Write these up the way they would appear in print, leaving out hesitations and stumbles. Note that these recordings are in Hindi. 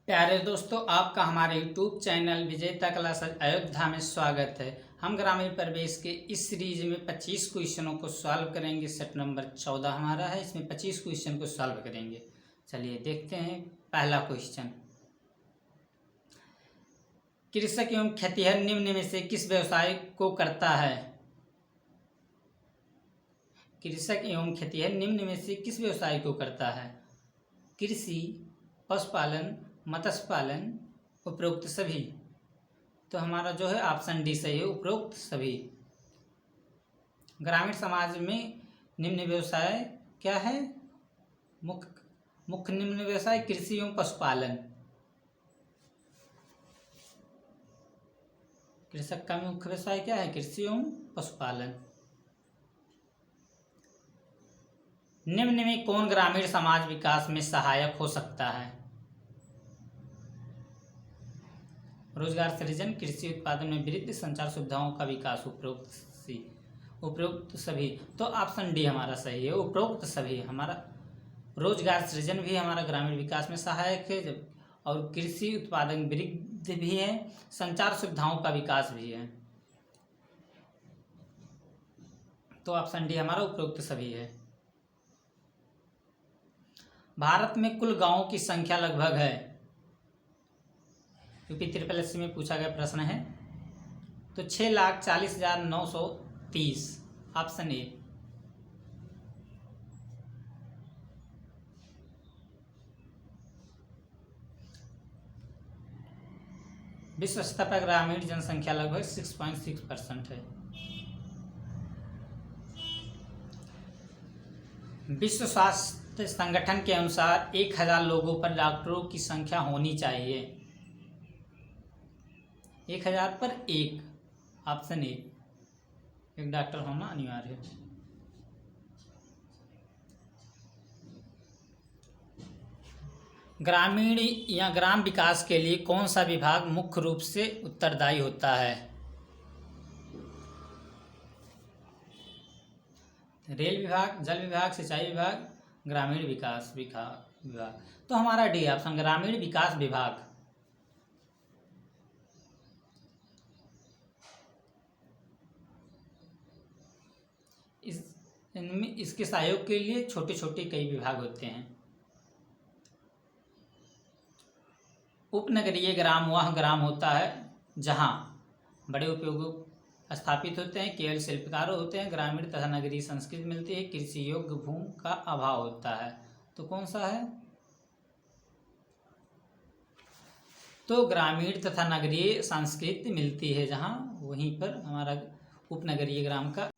प्यारे दोस्तों, आपका हमारे YouTube चैनल विजेता क्लासेस अयोध्या में स्वागत है। हम ग्रामीण परिवेश के इस सीरीज में 25 क्वेश्चनों को सॉल्व करेंगे। सेट नंबर 14 हमारा है, इसमें 25 क्वेश्चन को सॉल्व करेंगे। चलिए देखते हैं। पहला क्वेश्चन, कृषक एवं खेतिहर निम्न में से किस व्यवसाय को करता है? कृषक एवं खेतिहर निम्न में से किस व्यवसाय को करता है? कृषि, पशुपालन, मत्स्य पालन, उपरोक्त सभी। तो हमारा जो है ऑप्शन डी सही है, उपरोक्त सभी। ग्रामीण समाज में निम्न व्यवसाय क्या है? मुख्य निम्न व्यवसाय कृषि एवं पशुपालन। कृषक का मुख्य व्यवसाय क्या है? कृषि एवं पशुपालन। निम्न में कौन ग्रामीण समाज विकास में सहायक हो सकता है? रोजगार सृजन, कृषि उत्पादन में वृद्धि, संचार सुविधाओं का विकास, उपरोक्त सभी। तो ऑप्शन डी हमारा सही है, उपरोक्त सभी। हमारा रोजगार सृजन भी हमारा ग्रामीण विकास में सहायक है, जब और कृषि उत्पादन वृद्धि भी है, संचार सुविधाओं का विकास भी है। तो ऑप्शन डी हमारा उपरोक्त सभी है। भारत में कुल गांवों की संख्या लगभग है। यूपी ट्रिपल एससी में पूछा गया प्रश्न है। तो 6,40,930 ऑप्शन ए। विश्व स्तर पर ग्रामीण जनसंख्या लगभग 6.6% है। विश्व स्वास्थ्य संगठन के अनुसार 1,000 लोगों पर डॉक्टरों की संख्या होनी चाहिए। 1,000 पर एक, ऑप्शन ए, एक डॉक्टर होना अनिवार्य है। ग्रामीण या ग्राम विकास के लिए कौन सा विभाग मुख्य रूप से उत्तरदायी होता है? रेल विभाग, जल विभाग, सिंचाई विभाग, ग्रामीण विकास विभाग। तो हमारा डी ऑप्शन, ग्रामीण विकास विभाग। इनमें इसके सहयोग के लिए छोटे छोटे कई विभाग होते हैं। उपनगरीय ग्राम वह ग्राम होता है जहां बड़े उपयोग स्थापित होते हैं, केवल शिल्पकार होते हैं, ग्रामीण तथा नगरीय संस्कृति मिलती है, कृषि योग्य भूमि का अभाव होता है। तो कौन सा है? तो ग्रामीण तथा नगरीय संस्कृति मिलती है जहां, वहीं पर हमारा उपनगरीय ग्राम का।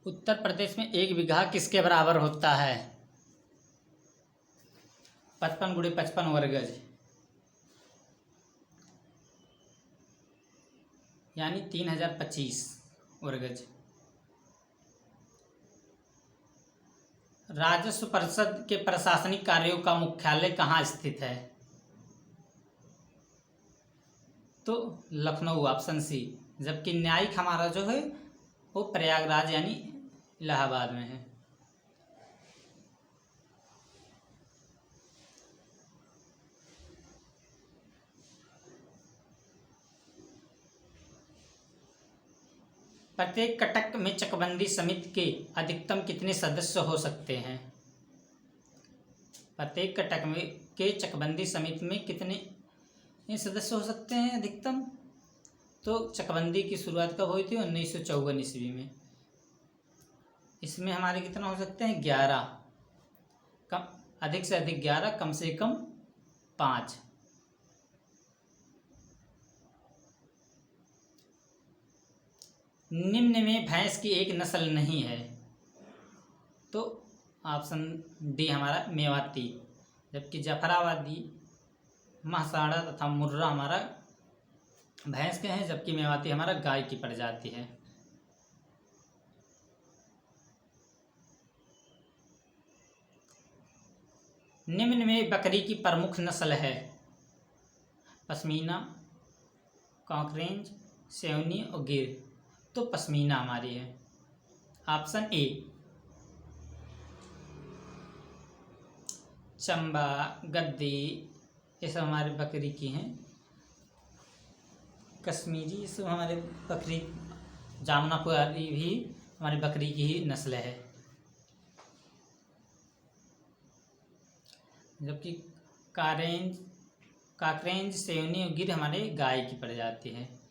उत्तर प्रदेश में 1 बीघा किसके बराबर होता है? 55 × 55 वर्ग गज, यानी 3025 वर्ग गज। राजस्व परिषद के प्रशासनिक कार्यों का मुख्यालय कहाँ स्थित है? तो लखनऊ, ऑप्शन सी। जबकि न्यायिक हमारा जो है वो प्रयागराज यानी इलाहाबाद में है। प्रत्येक कटक में चकबंदी समिति के अधिकतम कितने सदस्य हो सकते हैं? प्रत्येक कटक में के चकबंदी समिति में कितने सदस्य हो सकते हैं अधिकतम? तो चकबंदी की शुरुआत कब हुई थी? 1954 ईस्वी में। इसमें हमारे कितना हो सकते हैं? 11। कम, अधिक से अधिक 11, कम से कम 5। निम्न में भैंस की एक नस्ल नहीं है। तो ऑप्शन डी हमारा मेवाती। जबकि जफराबादी, महसाड़ा तथा मुर्रा हमारा भैंस के हैं, जबकि मेवाती हमारा गाय की प्रजाति है। निम्न में बकरी की प्रमुख नस्ल है? पश्मीना, कॉकरेंज, सेवनी और गिर। तो पश्मीना हमारी है। ऑप्शन ए चंबा, गद्दी, ये सब हमारे बकरी की हैं। कश्मीरी, ये सब हमारे बकरी, जामुनापुरी भी हमारी बकरी की ही नस्ल है। जबकि काकरेंज, सेवनी और गिर हमारे गाय की प्रजाति है।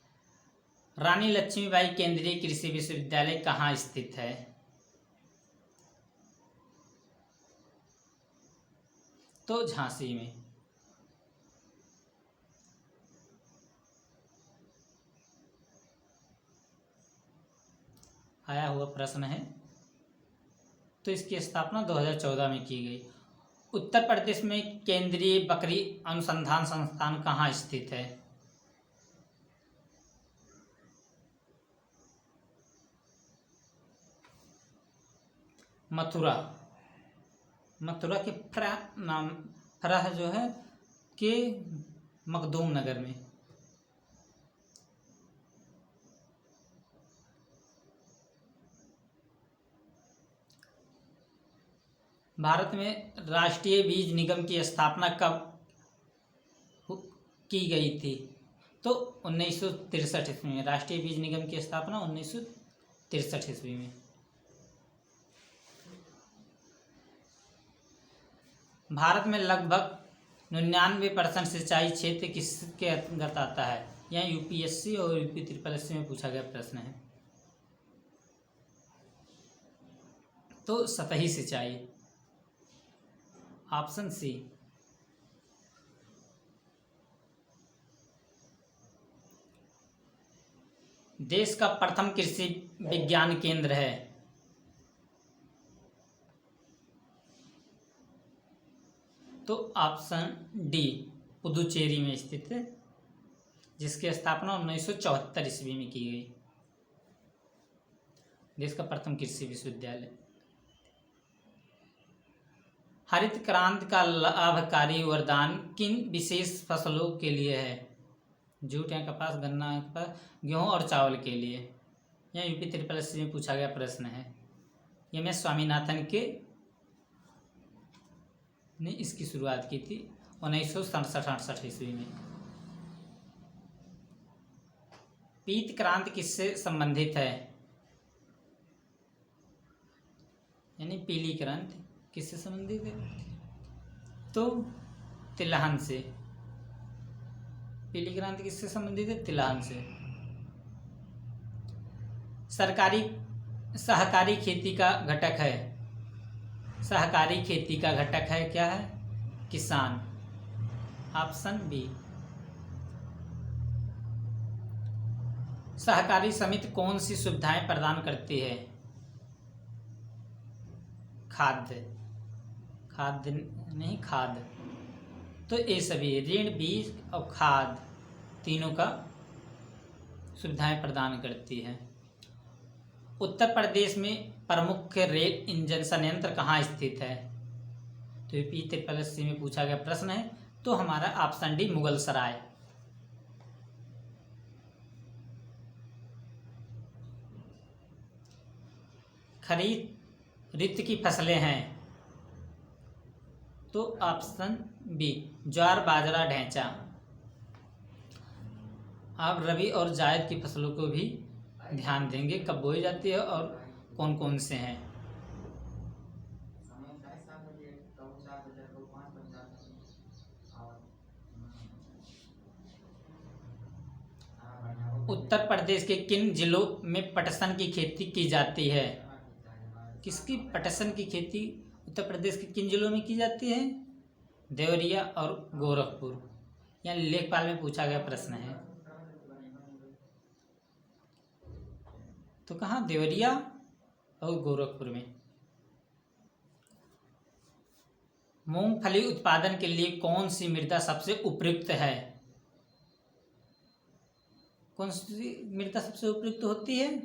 रानी लक्ष्मीबाई केंद्रीय कृषि विश्वविद्यालय कहाँ स्थित है? तो झांसी में। आया हुआ प्रश्न है। तो इसकी स्थापना 2014 में की गई। उत्तर प्रदेश में केंद्रीय बकरी अनुसंधान संस्थान कहाँ स्थित है? मथुरा। मथुरा के फरह जो है के मखदूम नगर में। भारत में राष्ट्रीय बीज निगम की स्थापना कब की गई थी? तो 1963 ईस्वी में। राष्ट्रीय बीज निगम की स्थापना 1963 ईस्वी में। भारत में लगभग 99% सिंचाई क्षेत्र किसके अंतर्गत आता है? यह यूपीएससी और यूपी SSS में पूछा गया प्रश्न है। तो सतही सिंचाई, ऑप्शन सी। देश का प्रथम कृषि विज्ञान केंद्र है? तो ऑप्शन डी, पुदुचेरी में स्थित है, जिसकी स्थापना 1974 ईस्वी में की गई। देश का प्रथम कृषि विश्वविद्यालय। हरित क्रांति का लाभकारी वरदान किन विशेष फसलों के लिए है? जूट या कपास, गन्ना या कपास, गेहूं और चावल के लिए। यह यूपी SSS में पूछा गया प्रश्न है। यह में स्वामीनाथन के ने इसकी शुरुआत की थी 1967-68 ईस्वी में। पीत क्रांति किससे संबंधित है? यानी पीली क्रांति किससे संबंधित है? तो तिलहन से। पीली क्रांति किससे संबंधित है? तिलहन से। सहकारी खेती का घटक है? सहकारी खेती का घटक है क्या है? किसान, ऑप्शन बी। सहकारी समिति कौन सी सुविधाएं प्रदान करती है? खाद्य नहीं, खाद। तो ये सभी ऋण, बीज और खाद तीनों का सुविधाएं प्रदान करती है। उत्तर प्रदेश में प्रमुख रेल इंजन संयंत्र कहाँ स्थित है? तो यूपी SSS में पूछा गया प्रश्न है। तो हमारा ऑप्शन डी, मुगलसराय। खरीफ ऋतु की फसलें हैं? तो ऑप्शन बी, ज्वार, बाजरा, ढैंचा। आप रबी और जायद की फसलों को भी ध्यान देंगे, कब बोई जाती है और कौन कौन से हैं। उत्तर प्रदेश के किन जिलों में पटसन की खेती की जाती है? किसकी? पटसन की खेती उत्तर प्रदेश के किन जिलों में की जाती है? देवरिया और गोरखपुर। या लेखपाल में पूछा गया प्रश्न है। तो कहाँ? देवरिया और गोरखपुर में। मूंगफली उत्पादन के लिए कौन सी मृदा सबसे उपयुक्त है? कौन सी मृदा सबसे उपयुक्त होती है?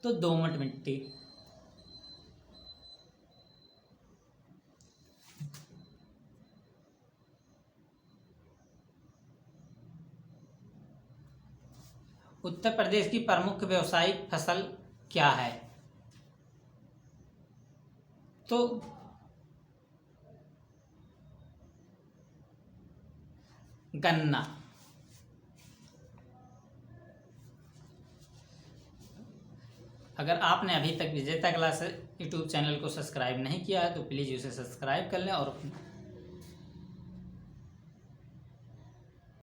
तो दोमट मिट्टी। उत्तर प्रदेश की प्रमुख व्यावसायिक फसल क्या है? तो गन्ना। अगर आपने अभी तक विजेता क्लास यूट्यूब चैनल को सब्सक्राइब नहीं किया है तो प्लीज़ उसे सब्सक्राइब कर लें और